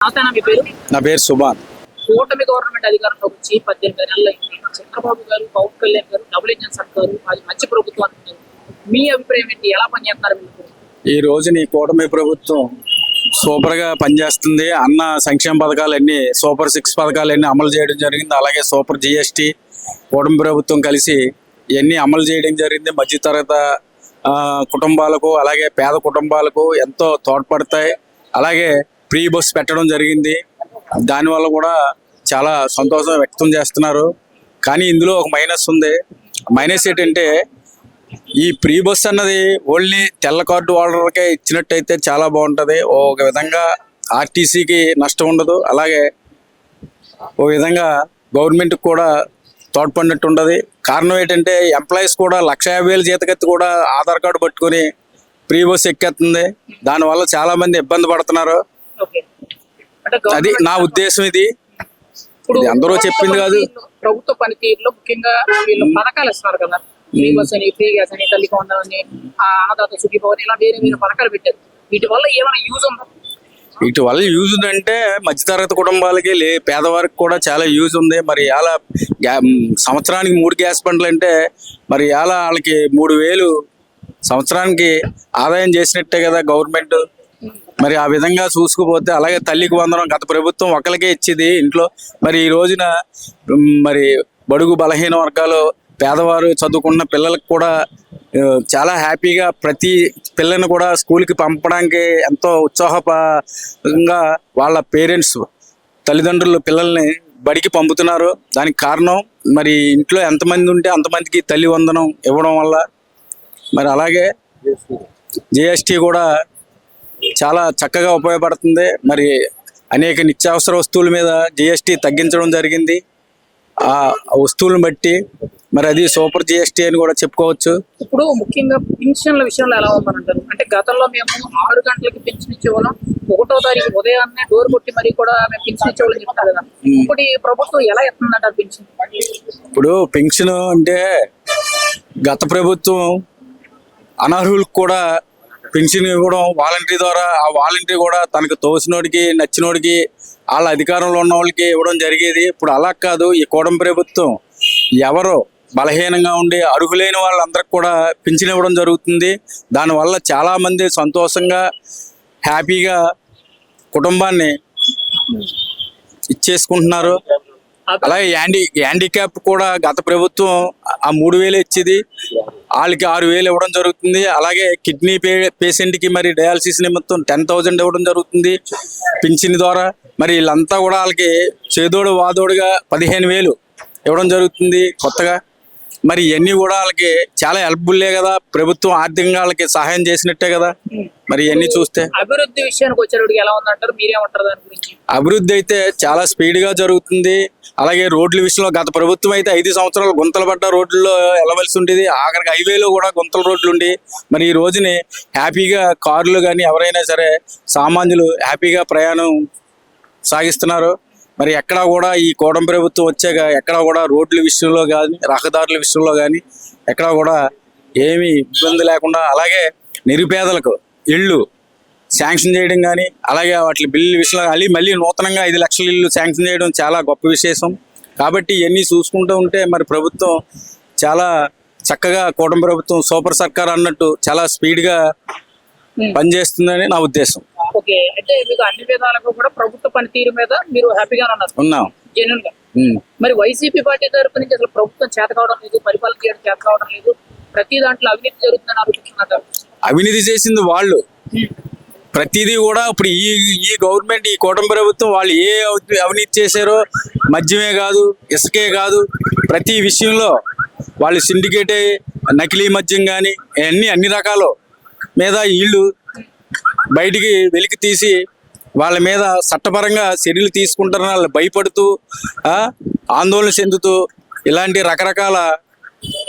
మీ పేరు? నా పేరు సుభాన్. కూటమి గవర్నమెంట్ అధికారంలోకి వచ్చి 18 నెలలు అయింది. చంద్రబాబు గారు, పవన్ కళ్యాణ్ గారు డబుల్ ఇంజన్ సర్కారు, అది మంచి ప్రభుత్వం అంటున్నారు. మీ అభిప్రాయం ఏంటి? ఎలా పనిచేస్తున్నారు మీరు? ఈ రోజు నీ కూటమి ప్రభుత్వం సూపర్ గా పనిచేస్తుంది. అన్న సంక్షేమ పథకాలన్నీ, సూపర్ 6 పథకాలన్నీ అమలు చేయడం జరిగింది. అలాగే సూపర్ GST కూటమి ప్రభుత్వం కలిసి ఇవన్నీ అమలు చేయడం జరిగింది. మధ్యతరగతి కుటుంబాలకు అలాగే పేద కుటుంబాలకు ఎంతో తోడ్పడతాయి. అలాగే ఫ్రీ బస్ పెట్టడం జరిగింది. దానివల్ల కూడా చాలా సంతోషం వ్యక్తం చేస్తున్నారు. కానీ ఇందులో ఒక మైనస్ ఉంది. మైనస్ ఏంటంటే ఈ ఫ్రీ బస్ అన్నది ఓన్లీ తెల్ల కార్డు హోల్డర్కే ఇచ్చినట్టయితే చాలా బాగుంటుంది. ఒక విధంగా ఆర్టీసీకి నష్టం ఉండదు. అలాగే ఓ విధంగా గవర్నమెంట్కి కూడా తోడ్పడినట్టు ఉండదు. కారణం ఏంటంటే ఎంప్లాయీస్ కూడా 1,50,000 జీతకత్తి కూడా ఆధార్ కార్డు పట్టుకొని ఫ్రీ బస్ ఎక్కేస్తుంది. దానివల్ల చాలా మంది ఇబ్బంది పడుతున్నారు. అది నా ఉద్దేశం. ఇది అందరూ చెప్పింది కాదు. ప్రభుత్వ పనితీరులో ముఖ్యంగా వీళ్ళు పథకాలు ఇస్తున్నారు కదా, ఫ్రీ బస్ అని, ఫ్రీ గ్యాస్ అని, తల్లి కొండం అని, అన్నదాత సుఖీభవన్, ఇలా వేరే వేరే పథకాలు పెట్టారు. వీటి వల్ల ఏమైనా యూజ్ ఉందా? వీటి వల్ల యూజ్ ఉందంటే మధ్యతరగతి కుటుంబాలకి పేదవారికి కూడా చాలా యూజ్ ఉంది. మరి ఇలా సంవత్సరానికి 3 గ్యాస్ బండ్లు అంటే మరి ఇలా వాళ్ళకి 3,000 సంవత్సరానికి ఆదాయం చేసినట్టే కదా గవర్నమెంట్. మరి ఆ విధంగా చూసుకుపోతే, అలాగే తల్లికి వందనం గత ప్రభుత్వం ఒకరికే ఇచ్చేది ఇంట్లో. మరి ఈ రోజున మరి బడుగు బలహీన వర్గాలు, పేదవారు చదువుకున్న పిల్లలకు కూడా చాలా హ్యాపీగా ప్రతి పిల్లని కూడా స్కూల్కి పంపడానికి ఎంతో ఉత్సాహంగా వాళ్ళ పేరెంట్స్, తల్లిదండ్రులు పిల్లల్ని బడికి పంపుతున్నారు. దానికి కారణం మరి ఇంట్లో ఎంతమంది ఉంటే అంతమందికి తల్లి వందనం ఇవ్వడం వల్ల. మరి అలాగే GST కూడా చాలా చక్కగా ఉపయోగపడుతుంది. మరి అనేక నిత్యావసర వస్తువుల మీద GST తగ్గించడం జరిగింది. ఆ వస్తువులను బట్టి మరి అది సూపర్ GST అని కూడా చెప్పుకోవచ్చు. ఇప్పుడు ముఖ్యంగా పింఛన్ల విషయంలో ఎలా ఉందంటారు? అంటే గతంలో మేము 6 గంటలకి పింఛన్ ఇచ్చేవాళ్ళం, 1వ తారీఖు ఉదయాన్నే డోర్ కొట్టి మరి కూడా మేము పింఛన్ ఇచ్చేవాళ్ళని చెప్తారు కదా. ఇప్పుడు ఈ ప్రభుత్వం ఎలా ఇస్తుందంటారు పింఛన్? ఇప్పుడు పింఛన్ అంటే గత ప్రభుత్వం అనర్హులకు కూడా పెన్షన్ ఇవ్వడం వాలంటరీ ద్వారా, ఆ వాలంటరీ కూడా తనకు తోసినోడికి నచ్చినోడికి వాళ్ళ అధికారంలో ఉన్న వాళ్ళకి ఇవ్వడం జరిగేది. ఇప్పుడు అలా కాదు. ఈ కూటమి ప్రభుత్వం ఎవరో బలహీనంగా ఉండి అర్హులైన వాళ్ళందరికి కూడా పెన్షన్ ఇవ్వడం జరుగుతుంది. దానివల్ల చాలామంది సంతోషంగా హ్యాపీగా కుటుంబాన్ని ఇచ్చేసుకుంటున్నారు. అలాగే హ్యాండిక్యాప్ కూడా గత ప్రభుత్వం ఆ 3,000 ఇచ్చేది, వాళ్ళకి 6,000 ఇవ్వడం జరుగుతుంది. అలాగే కిడ్నీ పేషెంట్కి మరి డయాలసిస్ నిమిత్తం 10,000 ఇవ్వడం జరుగుతుంది పింఛన్ ద్వారా. మరి వీళ్ళంతా కూడా వాళ్ళకి చేదోడు వాదోడుగా 15,000 ఇవ్వడం జరుగుతుంది కొత్తగా. మరి ఇవన్నీ కూడా వాళ్ళకి చాలా హెల్ప్ఫుల్లే కదా, ప్రభుత్వం ఆర్థికంగా వాళ్ళకి సహాయం చేసినట్టే కదా. మరి ఇవన్నీ చూస్తే అభివృద్ధి విషయానికి వచ్చేటికి ఎలా ఉందంటారు? మీరేమంటారు దాని గురించి? అభివృద్ధి అయితే చాలా స్పీడ్గా జరుగుతుంది. అలాగే రోడ్ల విషయంలో గత ప్రభుత్వం అయితే 5 సంవత్సరాలు గుంతలు పడ్డ రోడ్లలో వెళ్ళవలసి ఉండేది. ఆఖరికి హైవేలో కూడా గుంతల రోడ్లు ఉండి మరి ఈ రోజుని హ్యాపీగా కార్లు కానీ ఎవరైనా సరే సామాన్యులు హ్యాపీగా ప్రయాణం సాగిస్తున్నారు. మరి ఎక్కడా కూడా ఈ కూటమి ప్రభుత్వం వచ్చాక ఎక్కడా కూడా రోడ్ల విషయంలో కానీ రహదారుల విషయంలో కానీ ఎక్కడా కూడా ఏమీ ఇబ్బంది లేకుండా, అలాగే నిరుపేదలకు ఇళ్ళు శాంక్షన్ చేయడం కానీ, అలాగే వాటి బిల్లు విషయంలో మళ్ళీ నూతనంగా 5 లక్షల ఇళ్ళు శాంక్షన్ చేయడం చాలా గొప్ప విశేషం. కాబట్టి ఇవన్నీ చూసుకుంటూ ఉంటే మరి ప్రభుత్వం చాలా చక్కగా, కూటమి ప్రభుత్వం సూపర్ సర్కార్ అన్నట్టు చాలా స్పీడ్గా పనిచేస్తుందని నా ఉద్దేశం. ఓకే, అంటే మీకు అన్ని విధాలకు కూడా ప్రభుత్వ పనితీరు మీద మీరు హ్యాపీగా ఉన్నాం జెన్యూన్ గా. మరి వైసీపీ పార్టీ తరపు నుంచి అసలు ప్రభుత్వం చేత కావడం లేదు, పరిపాలన చేయడం చేత కావడం లేదు, ప్రతి దాంట్లో అవినీతి జరుగుతుందని ఆలోచిస్తున్నారు. అవినీతి చేసింది వాళ్ళు. ప్రతిదీ కూడా ఇప్పుడు ఈ గవర్నమెంట్, ఈ కూటమి ప్రభుత్వం వాళ్ళు ఏ అవినీతి చేశారో మద్యమే కాదు, ఇసుకే కాదు, ప్రతి విషయంలో వాళ్ళు సిండికేట్ నకిలీ మద్యం కానీ అన్ని రకాల మీద వీళ్ళు బయటికి వెలికి తీసి వాళ్ళ మీద చట్టపరంగా చర్యలు తీసుకుంటారని వాళ్ళు భయపడుతూ ఆందోళన చెందుతూ ఇలాంటి రకరకాల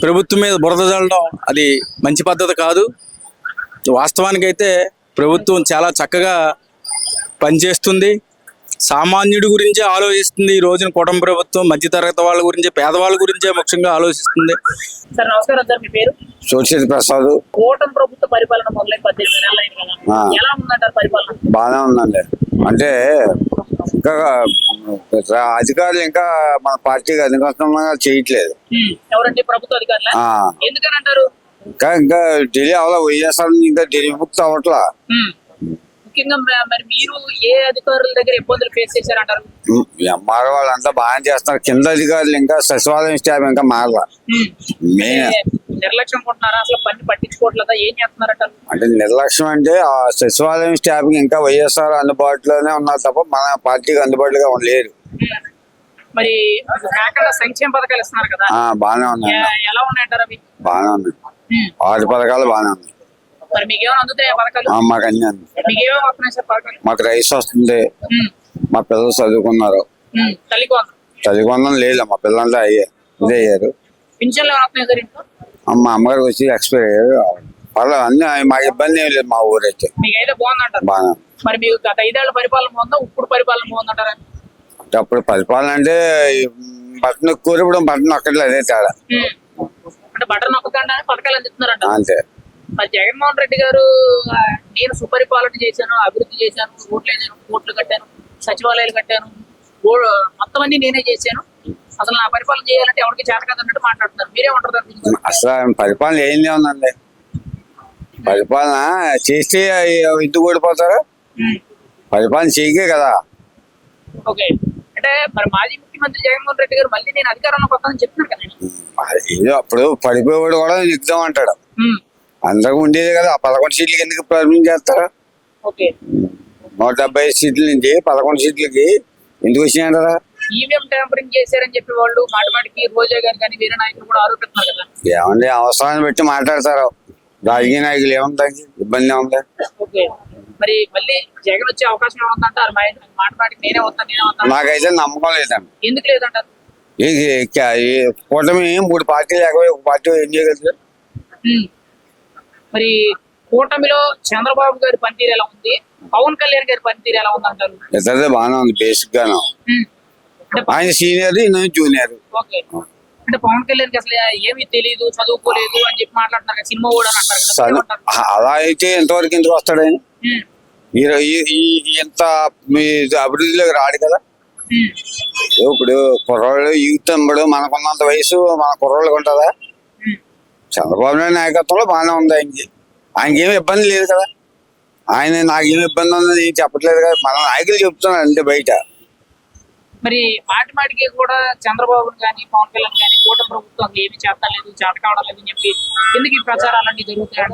ప్రభుత్వం మీద బురద జల్లడం అది మంచి పద్ధతి కాదు. వాస్తవానికైతే ప్రభుత్వం చాలా చక్కగా పనిచేస్తుంది. సామాన్యుడి గురించే ఆలోచిస్తుంది ఈ రోజున కూటమి ప్రభుత్వం. మధ్యతరగతి వాళ్ళ గురించే, పేదవాళ్ళ గురించే ముఖ్యంగా ఆలోచిస్తుంది. సార్ నమస్కారం సార్, మీ పేరు? సోషల్ ప్రసాద్. కూటమి ప్రభుత్వ పరిపాలన మొదలై 18 నెలలు అయింది కదా, ఎలా ఉందంటారు పరిపాలన? బాగానే ఉందండి. అంటే ఇంకా అధికారులు ఇంకా మన పార్టీకి అనుకూలంగా చేయట్లేదు. ఎవరంటే ప్రభుత్వ అధికారులు? ఆ, ఎందుకని అంటారు? ఇంకా ఢిల్లీ అవలా వైఎస్ఆర్ ఇంకా ఢిల్లీ ముక్తి అవ్వట్లా. ముఖ్యంగా మరి మీరు ఏ అధికారుల దగ్గర ఇబ్బందులు ఫేస్ చేశారంటారు? ఎంఆర్ వాళ్ళంతా బాగానే చేస్తున్నారు. కింద అధికారులు ఇంకా సచివాలయం స్టాఫ్ ఇంకా మారలా. మెయిన్ నిర్లక్ష్యం కొంటున్నారా, అసలు పని పట్టించుకోవట్లేదా, ఏం చేస్తున్నారంటారు? అంటే నిర్లక్ష్యం అంటే ఆ సచివాలయం స్టాఫ్ ఇంకా వైఎస్ఆర్ అందుబాటులోనే ఉన్నారు తప్ప మన పార్టీకి అందుబాటులోగా లేరు. మరి కాకుండా సంక్షేమ పథకాలు ఇస్తున్నారు కదా, బాగానే ఉన్నాయి. ఎలా ఉన్నాయంటారు అవి? బాగానే ఉన్నాయి. 6 పథకాలు బాగానే ఉన్నాయి. మరి మీకేమైనా అందుతాయి ఆ పథకాలు? మాకు అన్ని అంది. మీకేమో వస్తున్నాయి సార్ పథకాలు? మాకు రైస్ వస్తుంది. మా పిల్లలు చదువుకున్నారు. చదువుకున్నాం లేదు, మా పిల్లలంతా ఇదే అయ్యారు. పింఛన్లు ఏమైనా వస్తున్నాయి సార్ ఇంట్లో? మా అమ్మగారు వచ్చి ఎక్స్పైర్ అయ్యారు. పర్లేదు, అన్ని మాకు ఇబ్బంది ఏం లేదు. మా ఊరైతే మీకైతే బాగుందంటారు. బాగా. మరి మీకు గత 5 ఏళ్ల పరిపాలన బాగుందా, ఇప్పుడు పరిపాలన బాగుందంటారా? అంటే అప్పుడు పరిపాలన అంటే బట్టన్ కూర, ఇప్పుడు బట్టన్ ఒక్కట్లేదు, అదే తేడా. అంటే బటన్ నొక్కకుండా పథకాలు అందిస్తున్నారంట. అంతే. మరి జగన్మోహన్ రెడ్డి గారు నేను సుపరిపాలన చేశాను, అభివృద్ధి చేశాను, కోట్లు కట్టాను, సచివాలయాలు కట్టాను, మొత్తం అన్ని నేనే చేశాను, అసలు నా పరిపాలన చేయాలంటే ఎవరికి చేత కాదన్నట్టు మాట్లాడుతున్నారు. మీరేమంటారు? అసలు పరిపాలన ఏంది ఉందండి. పరిపాలన చేస్తే ఎందుకు ఓడిపోతారు? పరిపాలన చేయకే కదా. ఓకే, అంటే మరి మాజీ ముఖ్యమంత్రి జగన్మోహన్ రెడ్డి గారు మళ్ళీ నేను అధికారంలోకి వస్తానని చెప్తున్నారు కదా. ఏదో అప్పుడు పడిపోయేవాడు కూడా నిగ్దాం అంటాడు. అందరూ ఉండేది కదా. 11 సీట్లకి ఎందుకు ప్రారంభం చేస్తారా? ఓకే, 175 సీట్ల నుంచి 11 సీట్లకి ఎందుకు వచ్చినాయంటారా? ఈవీఎం ట్యాంపరింగ్ చేశారని చెప్పి వాళ్ళు మాటిమాటికి రోజా గారు కానీ వేరే నాయకులు కూడా ఆరోపిస్తున్నారు కదా. ఏమండి, అవసరాన్ని బట్టి మాట్లాడతారు. రాజకీయ నాయకులు ఏముంది, ఇబ్బంది ఏముంది? ఓకే, మరి మళ్ళీ జగన్ వచ్చే అవకాశం ఏముందంటారు? మాటిమాటికి నేనే వస్తాను. నాకైతే నమ్మకం లేదండి. ఎందుకు లేదంటారు? ఈ కూటమి 3 పార్టీలు లేకపోతే ఒక పార్టీ ఏం చేయగలుగుతారు? మరి కూటమిలో చంద్రబాబు గారి పనితీరు ఎలా ఉంది, పవన్ కళ్యాణ్ గారి పనితీరు ఎలా ఉంది అంటారు? ఇద్దరిదే బాగానే ఉంది. బేసిక్ గాను ఆయన సీనియర్, ఈయన జూనియర్. ఓకే, అంటే పవన్ కళ్యాణ్ కి అసలు ఏమీ తెలియదు, చదువుకోలేదు అని చెప్పి మాట్లాడుతున్నారు కదా, సినిమా కూడా అంటారు కదా. అలా అయితే ఎంతవరకు ఎందుకు వస్తాడు ఆయన? ఇంత మీ అభివృద్ధిలోకి రాడు కదా. ఇప్పుడు కుర్రోళ్ళు యూత్ అమ్మడు, మనకున్నంత వయసు మన కుర్రోళ్ళకి ఉంటుందా? చంద్రబాబు నాయుడు నాయకత్వంలో బాగానే ఉంది. ఆయనకి ఏమి ఇబ్బంది లేదు కదా. ఆయన నాకేమి ఇబ్బంది ఉందని ఏం చెప్పట్లేదు కదా. మన నాయకులు చెప్తున్నారు అంటే బయట. మరి మాటిమాటికి కూడా చంద్రబాబు కానీ పవన్ కళ్యాణ్ కానీ కూటమి ప్రభుత్వం ఏమి చేస్తలేదు, చేత కావడం లేదు అని చెప్పి ఎందుకు ఈ ప్రచారాలన్నీ జరుగుతాయి?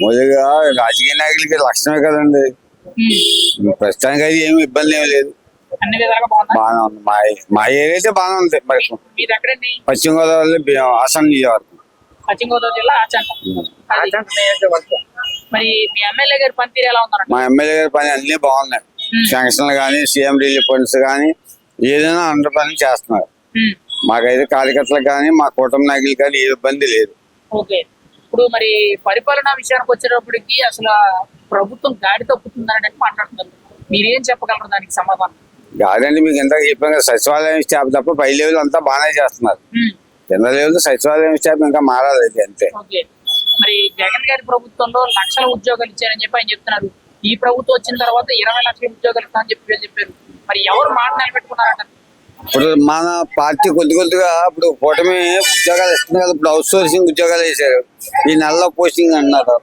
మొదలుగా రాజకీయ నాయకులకి లక్షణమే కదండి. ప్రస్తుతానికి అయితే ఏమి ఇబ్బంది ఏమి లేదు, అన్ని విధాలుగా బాగానే ఉంది. మా ఏరియా అయితే బాగానే ఉంది. మరి మీది ఎక్కడండి? పశ్చిమ గోదావరి హాసన్ నియోజకవర్గం. పశ్చిమ గోదావరి జిల్లా ఆచంట. మరి మీ ఎమ్మెల్యే గారి పనితీరు ఎలా ఉందన్న? మా ఎమ్మెల్యే గారి పని అన్ని బాగున్నాయి. శాంక్షన్లు కానీ, సీఎం రిలీఫ్ ఫండ్స్ కానీ, ఏదైనా అందరి పని చేస్తున్నారు. మాకైతే కార్యకర్తలకు కానీ, మా కూటమి నాయకులు కానీ ఏ ఇబ్బంది లేదు. ఓకే, ఇప్పుడు మరి పరిపాలనా విషయానికి వచ్చేటప్పటికి అసలు ప్రభుత్వం గాడి తప్పుతుందని మాట్లాడుతున్నారు. మీరేం చెప్పగలరు దానికి సమాధానం? కాదండి, మీకు ఇంతకు చెప్పాను కదా, సచివాలయం స్టాఫ్ తప్ప పై లెవెల్ అంతా బాగానే చేస్తున్నారు. కింద లెవెల్ సచివాలయం స్టాఫ్ ఇంకా మారాలి అంతే. ఓకే, మరి జగన్ గారి ప్రభుత్వంలో లక్షల ఉద్యోగాలు ఇచ్చారని చెప్పి ఆయన చెప్తున్నారు. ఈ ప్రభుత్వం వచ్చిన తర్వాత 20 లక్షల ఉద్యోగాలు ఇస్తామని చెప్పారు. మరి ఎవరు మాట నిలబెట్టుకున్నారంట? ఇప్పుడు మన పార్టీ కొద్దిగా ఇప్పుడు కూటమి ఉద్యోగాలు ఇస్తుంది కదా. ఇప్పుడు అవుట్ సోర్సింగ్ ఉద్యోగాలు వేసారు. ఈ నెలలో పోస్టింగ్ అన్నారు.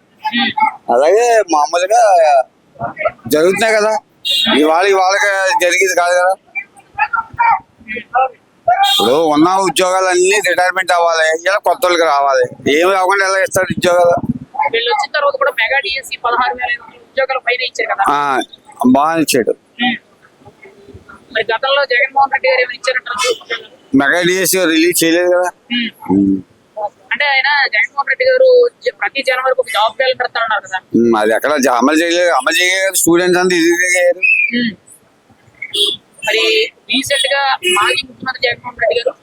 అలాగే మామూలుగా జరుగుతున్నాయి కదా. ఇవాళకి జరిగేది కాదు కదా. ఇప్పుడు ఉన్న ఉద్యోగాలన్నీ రిటైర్మెంట్ అవ్వాలి, ఇలా కొత్త వాళ్ళకి రావాలి. ఏమి అవ్వకుండా ఎలా ఇస్తారు ఉద్యోగాలు? వీళ్ళు వచ్చిన తర్వాత కూడా మెగా డిఎస్సి 16,500 ఉద్యోగాలు పైన ఇచ్చారు కదా. బాగా ఇచ్చాడు. మరి గతంలో జగన్మోహన్ రెడ్డి గారు ఏమైనా ఇచ్చారంటారు? మెగా డిఎస్సి రిలీజ్ చేయలేదు కదా. అంటే ఆయన జగన్మోహన్ రెడ్డి గారు ప్రతి జనవరికి ఒక జాబ్ క్యాలెండర్ పెడతారన్నారు కదా. అది ఎక్కడ అమలు చేయలేదు. అమలు చేయలేదు. స్టూడెంట్స్ అంతా ఇది అయ్యారు. మరి రీసెంట్ గా మాజీ ముఖ్యమంత్రి జగన్మోహన్ రెడ్డి గారు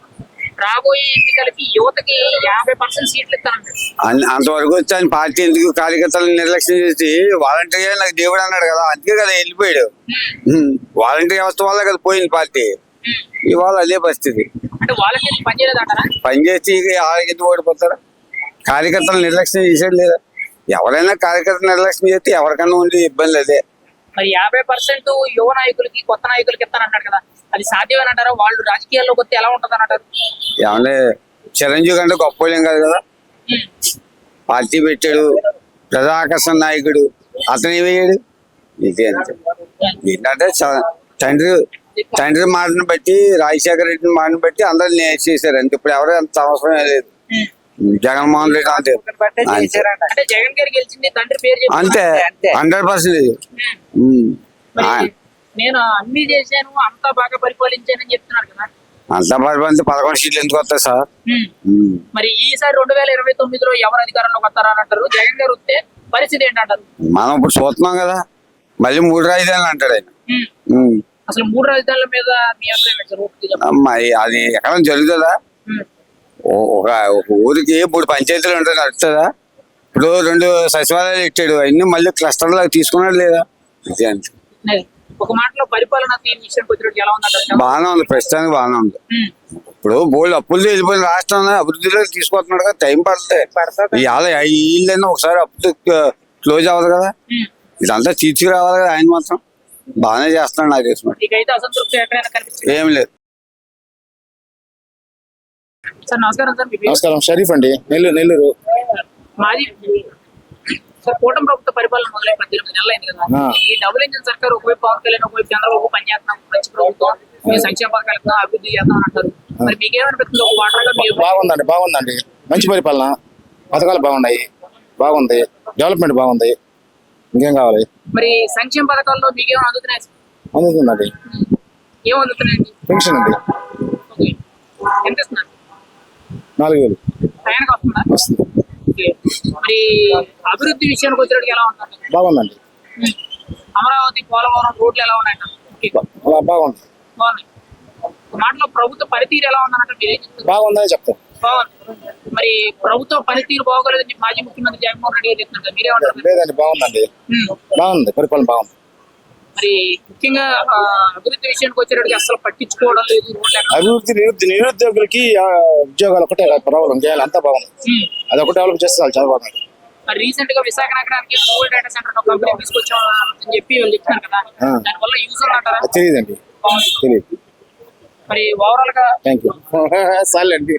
రాబోయే ఎన్నికలకి యువతకి 50% సీట్లు ఇస్తానంటారు. అంతవరకు వచ్చి ఆయన పార్టీ ఎందుకు కార్యకర్తలను నిర్లక్ష్యం చేసి వాలంటీర్ నాకు దేవుడు అన్నాడు కదా, అందుకే కదా వెళ్ళిపోయాడు. వాలంటీర్ వ్యవస్థ వల్ల కదా పోయింది పార్టీ. ఇవాళ అదే పరిస్థితి. అంటే వాళ్ళకి పనిచేయలేదంటారా? పనిచేసి ఎందుకు ఓడిపోతారు? కార్యకర్తలు నిర్లక్ష్యం చేసేది లేదా? ఎవరైనా కార్యకర్తలు నిర్లక్ష్యం చేస్తే ఎవరికన్నా ఉండే ఇబ్బంది అదే. మరి 50% యువ నాయకులకి కొత్త నాయకులకి ఇస్తానంటారు కదా, అది సాధ్యమేనంటారా? వాళ్ళు రాజకీయాల్లోకి వస్తే ఎలా ఉంటది అంటారు? ఏమంటే చిరంజీవి కంటే గొప్ప కాదు కదా, పార్టీ పెట్టాడు, ప్రజా ఆకర్షణ నాయకుడు, అతను ఏమయ్యాడు? ఇదే అంతే. ఏంటంటే తండ్రి మాటను బట్టి, రాజశేఖర రెడ్డి మాటను బట్టి అందరు చేశారు అంతే. ఇప్పుడు ఎవరు అంత అవసరం లేదు. జగన్మోహన్ రెడ్డి అంతే అంటే జగన్ గారు గెలిచింది తండ్రి పేరు చెప్పి అంతే 100%. మరి నేను అన్ని చేశాను, అంతా బాగా పరిపాలించానని చెప్తున్నారు కదా. అంతా పరిపాలించి 11 సీట్లు ఎందుకు వస్తాయి సార్? మరి ఈసారి 2029లో ఎవరు అధికారంలోకి వస్తారని అంటారు? జగన్ గారు వస్తే పరిస్థితి ఏంటంటారు? మనం ఇప్పుడు చూస్తున్నాం కదా, మళ్ళీ 3 రాజధానులు అంటాడు ఆయన. అసలు 3 రాజధానుల మీద మీ అభిప్రాయం ఏంటి సార్? ఒకటి చెప్పండి. మరి అది ఎక్కడ జరుగుతుందా? ఒక ఊరికి 3 పంచాయతీలు ఉంటాయి, నడుస్తుందా? ఇప్పుడు 2 సచివాలయాలు ఇచ్చాడు, అన్ని మళ్ళీ క్లస్టర్ లాగా తీసుకున్నాడు లేదా? ఇదే అంతే. అది ఒక మాటలో పరిపాలన తీరు విషయానికి వచ్చినట్టు ఎలా ఉందంటారు? బాగానే ఉంది, ప్రస్తుతానికి బాగానే ఉంది. ఇప్పుడు బోల్డ్ అప్పులు వెళ్ళిపోయిన రాష్ట్రం అభివృద్ధిలో తీసుకొస్తున్నాడు కదా, టైం పడుతుంది. ఇవాళ వీళ్ళైనా ఒకసారి అప్పులు క్లోజ్ అవ్వదు కదా, ఇదంతా తీసుకురావాలి కదా. ఆయన మాత్రం బాగానే చేస్తున్నాడు నాకు తెలిసిన. మీకైతే అసంతృప్తి ఎక్కడైనా కనిపిస్తుంది? ఏం లేదు. సార్ నమస్కారం సార్. మీ పేరు? నమస్కారం, షరీఫ్ అండి, నెల్లూరు. మాది సార్ కూటమి ప్రభుత్వ పరిపాలన మొదలై 18 నెలలు అయింది కదా. ఈ డబుల్ ఇంజిన్ సర్కార్ ఒకవైపు పవన్ కళ్యాణ్, ఒకవైపు చంద్రబాబు పనిచేస్తున్నాం, మంచి ప్రభుత్వం, మేము సంక్షేమ పథకాలు ఇస్తున్నాం, అభివృద్ధి చేస్తాం అంటారు. మరి మీకేమనిపిస్తుంది? ఒక వాటర్గా మీరు బాగుందండి, మంచి పరిపాలన, పథకాలు బాగుంది, డెవలప్మెంట్ బాగుంది. ఇంకేం కావాలి? మరి సంక్షేమ పథకాల్లో మీకేమైనా అందుతున్నాయి? అందుతుందండి, ఏం అందుతున్నాయండి? పెన్షన్ అండి, ఓకే. ఎంత ఇస్తున్నారు? 4,000 ప్రయాణకు వస్తుందా? వస్తుంది. ఓకే. మరి అభివృద్ధి విషయానికి వచ్చేటికి ఎలా ఉందండి? బాగుందండి, అమరావతి, పోలవరం రోడ్లు ఎలా ఉన్నాయంట? ఓకే. బాగుంది. బాగున్నాయి. మాటలో ప్రభుత్వ పనితీరు ఎలా ఉందన్నట్టు మీరేం చెప్తారు? బాగుందని చెప్తాం. బాగుంది. మరి ప్రభుత్వ పనితీరు బాగోలేదని చెప్పి మాజీ ముఖ్యమంత్రి జగన్మోహన్ రెడ్డి గారు చెప్తున్నారు, మీరేమంటారు? లేదండి, బాగుందండి, బాగుంది, పరిపాలన బాగుంది. మరి ముఖ్యంగా అభివృద్ధి విషయానికి వచ్చేటప్పుడు అసలు పట్టించుకోవడం లేదు. అభివృద్ధి నిరుద్యోగులకి ఉద్యోగాలు ఒకటే ప్రాబ్లం, చేయాలి, అంతా బాగుంది. అది ఒకటి డెవలప్ చేస్తే చాలా బాగుంది. మరి రీసెంట్ గా విశాఖ నగరానికి గూగుల్ డేటా సెంటర్ ఒక కంపెనీ తీసుకొచ్చాం అని చెప్పి వాళ్ళు చెప్తున్నారు కదా, దానివల్ల యూజ్ ఉందంటారా? తెలియదండి, తెలియదు. మరి ఓవరాల్ గా థ్యాంక్ యూ. చాలండి.